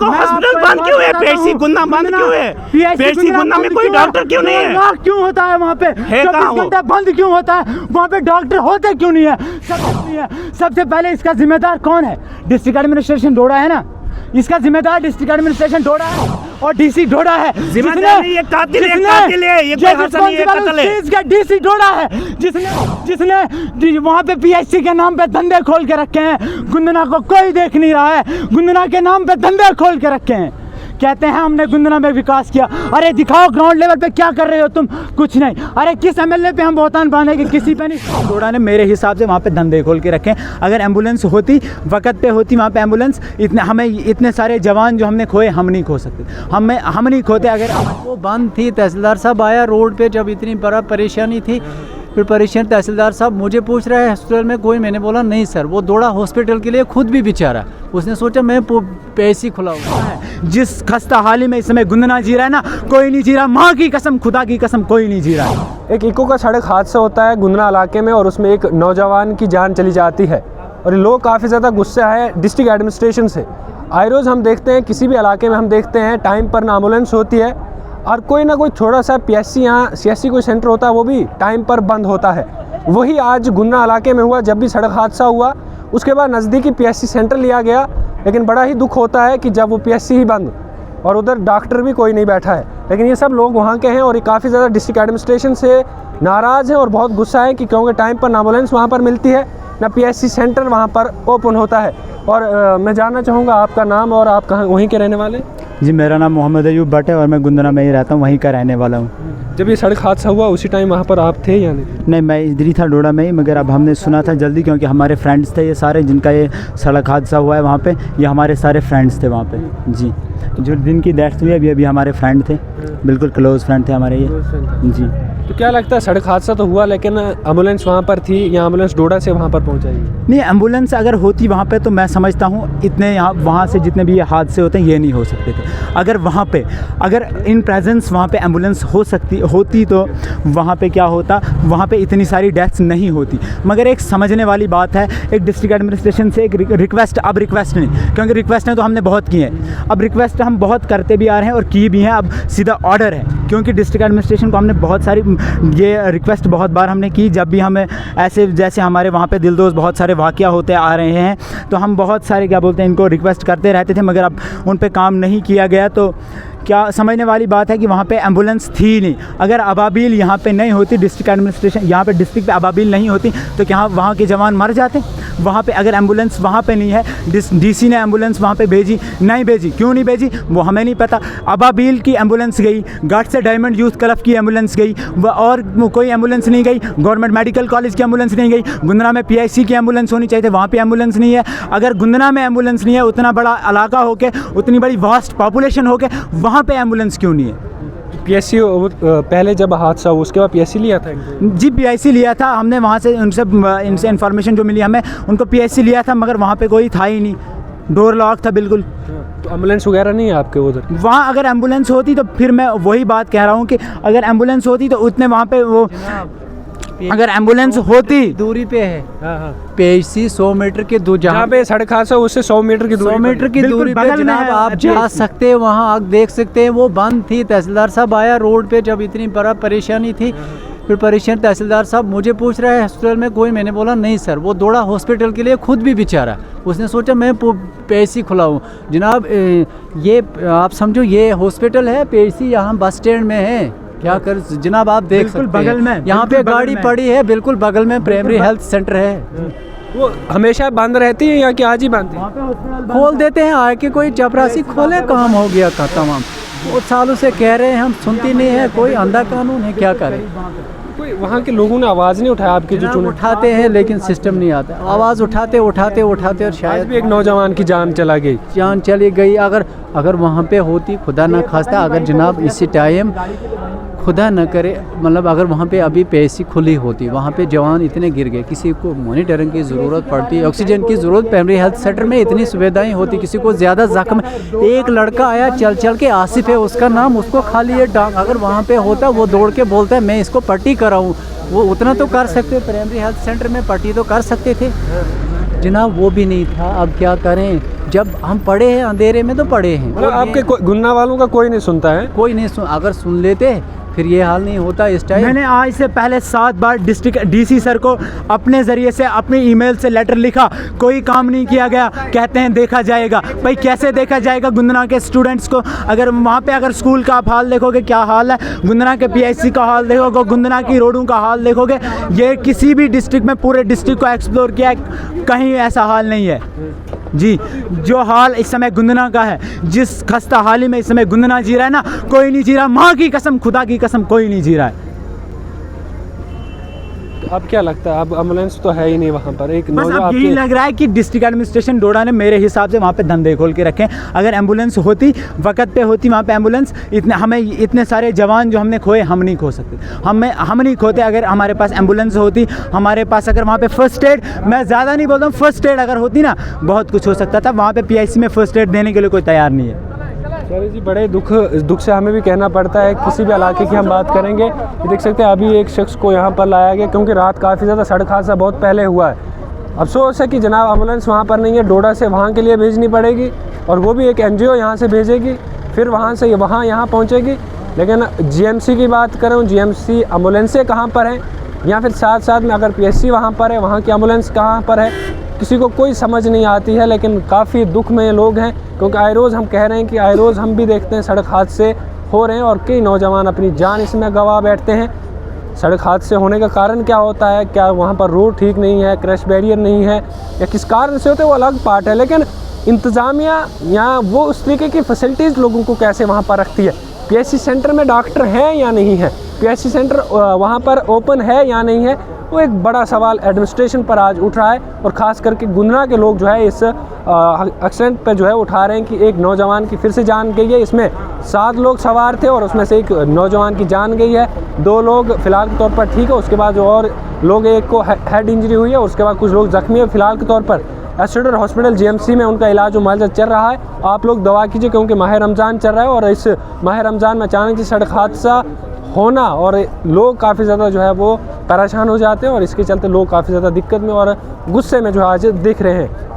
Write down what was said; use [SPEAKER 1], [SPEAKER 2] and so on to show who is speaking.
[SPEAKER 1] Hospital बंद क्यों है? पीएचसी गुन्ना बंद क्यों है? पीएचसी गुन्ना में कोई डॉक्टर क्यों नहीं है?
[SPEAKER 2] क्यों होता है वहाँ पे? 24 घंटा बंद क्यों होता है? वहाँ पे डॉक्टर होते क्यों नहीं है? सबसे पहले इसका जिम्मेदार कौन है? डिस्ट्रिक्ट एडमिनिस्ट्रेशन डोडा है ना, इसका जिम्मेदार डिस्ट्रिक्ट एडमिनिस्ट्रेशन डोडा है और डीसी डोडा है।
[SPEAKER 1] जिम्मेदार नहीं, ये कातिल है, कातिल है, ये कोई हसन नहीं है, कत्ल है।
[SPEAKER 2] इसका डीसी डोडा है जिसने वहाँ पे पीएचसी के नाम पे धंधे खोल के रखे हैं। गुंदना को कोई देख नहीं रहा है, गुंदना के नाम पे धंधे खोल के रखे हैं। कहते हैं हमने गुंदना में विकास किया। अरे दिखाओ ग्राउंड लेवल पे क्या कर रहे हो तुम? कुछ नहीं। अरे किस एमएलए पे हम बहुतान बांधेंगे? किसी पे नहीं। डोडा ने मेरे हिसाब से वहाँ पे धंधे खोल के रखे हैं। अगर एम्बुलेंस होती, वक्त पे होती वहाँ पे एम्बुलेंस, हमें इतने सारे जवान जो हमने खोए हम नहीं खो सकते, हम नहीं खोते। अगर
[SPEAKER 3] वो बंद थी, तहसीलदार साहब आया रोड पे जब इतनी बड़ा परेशानी थी, फिर परेशान तहसीलदार साहब मुझे पूछ रहे हैं हॉस्पिटल में कोई, मैंने बोला नहीं सर, वो दौड़ा हॉस्पिटल के लिए खुद भी बेचारा, उसने सोचा मैं पैसे खुला हुआ है।
[SPEAKER 2] जिस खस्ता हाली में इस समय गुंदना जी रहा है ना, कोई नहीं जी रहा। माँ की कसम, खुदा की कसम, कोई नहीं जी रहा है।
[SPEAKER 4] एक इको का सड़क हादसा होता है गुंदना इलाके में और उसमें एक नौजवान की जान चली जाती है और लोग काफ़ी ज़्यादा गुस्से है डिस्ट्रिक्ट एडमिनिस्ट्रेशन से। आए रोज़ हम देखते हैं किसी भी इलाके में हम देखते हैं टाइम पर ना एम्बुलेंस होती है और कोई ना कोई छोटा सा पीएचसी यहाँ सीएचसी कोई सेंटर होता है वो भी टाइम पर बंद होता है। वही आज गुंदना इलाके में हुआ। जब भी सड़क हादसा हुआ उसके बाद नज़दीकी पीएचसी सेंटर लिया गया, लेकिन बड़ा ही दुख होता है कि जब वो पीएचसी ही बंद और उधर डॉक्टर भी कोई नहीं बैठा है। लेकिन ये सब लोग वहाँ के हैं और ये काफ़ी ज़्यादा डिस्ट्रिक्ट एडमिनिस्ट्रेशन से नाराज़ हैं और बहुत गुस्सा है कि क्योंकि टाइम पर ना एम्बुलेंस वहाँ पर मिलती है, ना पीएचसी सेंटर वहाँ पर ओपन होता है। और मैं जानना चाहूँगा आपका नाम और आप कहाँ वहीं के रहने वाले?
[SPEAKER 2] जी मेरा नाम मोहम्मद अयूब भट्ट है और मैं गुंदना में ही रहता हूँ, वहीं का रहने वाला हूँ।
[SPEAKER 4] जब ये सड़क हादसा हुआ उसी टाइम वहाँ पर आप थे या नहीं?
[SPEAKER 2] नहीं, मैं इधर ही था डोडा में ही, मगर अब हमने सुना था जल्दी क्योंकि हमारे फ्रेंड्स थे ये सारे, जिनका ये सड़क हादसा हुआ है वहाँ पे, ये हमारे सारे फ्रेंड्स थे वहाँ पे। जी, जो दिन की डेथ हुई अभी हमारे फ्रेंड थे, बिल्कुल क्लोज़ फ्रेंड थे हमारे ये। जी,
[SPEAKER 4] तो क्या लगता है सड़क हादसा तो हुआ लेकिन एम्बुलेंस वहाँ पर थी या एम्बुलेंस डोडा से वहाँ पर पहुँचाई?
[SPEAKER 2] नहीं, एम्बुलेंस अगर होती वहाँ पे तो मैं समझता हूँ इतने यहाँ वहाँ से जितने भी ये हादसे होते हैं ये नहीं हो सकते थे। अगर वहाँ पे अगर इन प्रेजेंस वहाँ पे एम्बुलेंस होती तो वहाँ पे क्या होता, वहाँ पे इतनी सारी डेथ्स नहीं होती। मगर एक समझने वाली बात है, एक डिस्ट्रिक्ट एडमिनिस्ट्रेशन से एक रिक्वेस्ट, अब रिक्वेस्ट नहीं, क्योंकि रिक्वेस्ट तो हमने बहुत की है, अब रिक्वेस्ट हम बहुत करते भी आ रहे हैं और की भी हैं, अब सीधा ऑर्डर है। क्योंकि डिस्ट्रिक्ट एडमिनिस्ट्रेशन को हमने बहुत सारी ये रिक्वेस्ट बहुत बार हमने की, जब भी हमें ऐसे जैसे हमारे वहाँ पे दिलदोज बहुत सारे वाक़या होते आ रहे हैं तो हम बहुत सारे क्या बोलते हैं इनको रिक्वेस्ट करते रहते थे, मगर अब उन पे काम नहीं किया गया। तो क्या समझने वाली बात है कि वहाँ पे एम्बुलेंस थी नहीं। अगर अबाबिल यहाँ पे नहीं होती, डिस्ट्रिक्ट एडमिनिस्ट्रेशन यहाँ पे डिस्ट्रिक्ट पे अबाबिल नहीं होती तो क्या वहाँ के जवान मर जाते? वहाँ पे अगर एम्बुलेंस वहाँ पे नहीं है, डीसी ने एम्बुलेंस वहाँ पे भेजी, नहीं भेजी, क्यों नहीं भेजी वो हमें नहीं पता। अबाबिल की एम्बुलेंस गई, गढ़ से डायमंड यूथ क्लब की एम्बुलेंस गई, और कोई एम्बुलेंस नहीं गई। गवर्नमेंट मेडिकल कॉलेज की एम्बुलेंस नहीं गई। गुंदना में पीएचसी की एम्बुलेंस होनी चाहिए थी, वहाँ पे एम्बुलेंस नहीं है। अगर गुंदना में एम्बुलेंस नहीं है, उतना बड़ा इलाका होके, उतनी बड़ी वास्ट पॉपुलेशन होके, वहाँ पे एम्बुलेंस क्यों नहीं है?
[SPEAKER 4] पीएचसी पहले जब हादसा हुआ उसके बाद पीएचसी लिया था इनको?
[SPEAKER 2] जी, पीएचसी लिया था हमने, वहाँ से इनसे इन्फॉर्मेशन जो मिली हमें, उनको पीएचसी लिया था, मगर वहाँ पे कोई था ही नहीं, डोर लॉक था बिल्कुल।
[SPEAKER 4] तो एम्बुलेंस वगैरह नहीं है आपके उधर?
[SPEAKER 2] वहाँ अगर एम्बुलेंस होती तो फिर मैं वही बात कह रहा हूँ कि अगर एम्बुलेंस होती तो उतने वहाँ पे वो, अगर एम्बुलेंस होती
[SPEAKER 3] दूरी पे है।
[SPEAKER 4] हाँ।
[SPEAKER 3] पीएचसी 100 मीटर के
[SPEAKER 4] जहाँ पे सड़क हादसा उससे 100 मीटर की दूरी
[SPEAKER 3] 100 मीटर की दूरी पे जनाब आप जा सकते हैं, वहाँ आप देख सकते हैं। वो बंद थी, तहसीलदार साहब आया रोड पे जब इतनी बड़ा परेशानी थी, फिर परेशान तहसीलदार साहब मुझे पूछ रहे हैं हॉस्पिटल में कोई, मैंने बोला नहीं सर, वो दौड़ा हॉस्पिटल के लिए खुद भी बेचारा, उसने सोचा मैं पीएचसी खुला हूँ। जनाब ये आप समझो ये हॉस्पिटल है, पीएचसी यहाँ बस स्टैंड में है। क्या कर जनाब आप देख सकते हैं
[SPEAKER 2] बगल में,
[SPEAKER 3] यहाँ पे गाड़ी पड़ी है, बिल्कुल बगल में प्राइमरी हेल्थ सेंटर है।
[SPEAKER 4] वो हमेशा बंद रहती है या कि आज ही बंद है?
[SPEAKER 3] खोल देते हैं आके, कोई चपरासी खोले, काम हो गया खत्म। बहुत सालों से कह रहे हैं हम, सुनती नहीं है, कोई अंधा कानून है, क्या करें?
[SPEAKER 4] कोई वहाँ के लोगों ने आवाज़ नहीं उठाया आपके जो चुने?
[SPEAKER 3] उठाते हैं लेकिन सिस्टम नहीं आता, आवाज़ उठाते और शायद
[SPEAKER 4] भी एक नौजवान की जान चला गई।
[SPEAKER 3] जान चली गई। अगर वहाँ पे होती, खुदा ना खास्ता, अगर जनाब इसी टाइम खुदा न करे, मतलब अगर वहाँ पे अभी पीएचसी खुली होती, वहाँ पे जवान इतने गिर गए, किसी को मॉनिटरिंग की ज़रूरत पड़ती, ऑक्सीजन की ज़रूरत, प्राइमरी हेल्थ सेंटर में इतनी सुविधाएं होती, किसी को ज़्यादा जख्म, एक लड़का आया चल के, आसिफ है उसका नाम, उसको खा लिए डांग, अगर वहाँ पे होता वो दौड़ के बोलता है मैं इसको पट्टी कराऊँ, वो उतना तो कर सकते, प्राइमरी हेल्थ सेंटर में पट्टी तो कर सकते थे जनाब, वो भी नहीं था। अब क्या करें? जब हम पढ़े हैं अंधेरे में तो पढ़े हैं,
[SPEAKER 4] मतलब आपके गुन्ना वालों का कोई नहीं सुनता है?
[SPEAKER 3] कोई नहीं अगर सुन लेते फिर ये हाल नहीं होता इस टाइम।
[SPEAKER 2] मैंने आज से पहले 7 बार डिस्ट्रिक्ट डीसी सर को अपने ज़रिए से अपनी ईमेल से लेटर लिखा, कोई काम नहीं किया गया। कहते हैं देखा जाएगा। भाई कैसे देखा जाएगा? गुंदना के स्टूडेंट्स को अगर वहाँ पे अगर स्कूल का आप हाल देखोगे क्या हाल है, गुंदना के PIC का हाल देखोगे, गुंदना की रोडों का हाल देखोगे, ये किसी भी डिस्ट्रिक्ट में पूरे डिस्ट्रिक्ट को एक्सप्लोर किया है, कहीं ऐसा हाल नहीं है जी। जो हाल इस समय गुंदना का है, जिस खस्ता हाली में इस समय गुंदना जी रहा है ना, कोई नहीं जी रहा। माँ की कसम, खुदा की कसम, कोई नहीं जी रहा है।
[SPEAKER 4] अब क्या लगता है? अब एम्बुलेंस तो है ही नहीं वहाँ पर। एक
[SPEAKER 2] बस अब यही लग रहा है कि डिस्ट्रिक्ट एडमिनिस्ट्रेशन डोडा ने मेरे हिसाब से वहाँ पे धंधे खोल के रखे हैं। अगर एम्बुलेंस होती, वक्त पे होती वहाँ पे एम्बुलेंस, हमें इतने सारे जवान जो हमने खोए, हम नहीं खो सकते। हम नहीं खोते अगर हमारे पास एम्बुलेंस होती, हमारे पास अगर वहाँ पे फर्स्ट एड, मैं ज़्यादा नहीं बोलता हूँ, फर्स्ट एड अगर होती ना, बहुत कुछ हो सकता था। वहाँ पे PIC में फर्स्ट एड देने के लिए कोई तैयार नहीं है।
[SPEAKER 4] चलिए जी, बड़े दुख से हमें भी कहना पड़ता है। किसी भी इलाके की हम बात करेंगे, ये देख सकते हैं अभी एक शख्स को यहाँ पर लाया गया क्योंकि रात काफ़ी ज़्यादा सड़क हादसा बहुत पहले हुआ है। अफसोस है कि जनाब एम्बुलेंस वहाँ पर नहीं है, डोडा से वहाँ के लिए भेजनी पड़ेगी और वो भी एक NGO यहाँ से भेजेगी, फिर वहाँ से यहाँ पहुँचेगी। लेकिन GMC की बात करें, GMC एम्बुलेंसें कहाँ पर हैं, या फिर साथ साथ में अगर PSC वहाँ पर है, वहाँ की एम्बुलेंस कहाँ पर है, किसी को कोई समझ नहीं आती है। लेकिन काफ़ी दुख में लोग हैं क्योंकि आए रोज़ हम कह रहे हैं कि आए रोज़ हम भी देखते हैं सड़क हादसे हो रहे हैं और कई नौजवान अपनी जान इसमें गंवा बैठते हैं। सड़क हादसे होने का कारण क्या होता है? क्या वहाँ पर रोड ठीक नहीं है, क्रैश बैरियर नहीं है, या किस कारण से होते हैं वो अलग पार्ट है। लेकिन इंतज़ामिया या वो उस तरीके की फैसिलिटीज़ लोगों को कैसे वहाँ पर रखती है? PSC सेंटर में डॉक्टर हैं या नहीं है? PSC सेंटर वहाँ पर ओपन है या नहीं है? वो एक बड़ा सवाल एडमिनिस्ट्रेशन पर आज उठ रहा है और ख़ास करके गुंदना के लोग जो है इस एक्सीडेंट पर जो है उठा रहे हैं कि एक नौजवान की फिर से जान गई है। इसमें 7 लोग सवार थे और उसमें से एक नौजवान की जान गई है। 2 लोग फ़िलहाल के तौर पर ठीक है, उसके बाद जो और लोग, एक को हेड इंजरी हुई है, उसके बाद कुछ लोग ज़ख्मी है। फ़िलहाल के तौर पर एस्टेडर हॉस्पिटल GMC में उनका इलाज मुआवजा चल रहा है। आप लोग दवा कीजिए क्योंकि माह रमज़ान चल रहा है और इस माह रमज़ान में अचानक से सड़क हादसा होना और लोग काफ़ी ज़्यादा जो है वो परेशान हो जाते हैं और इसके चलते लोग काफ़ी ज़्यादा दिक्कत में और गुस्से में जो है आज दिख रहे हैं।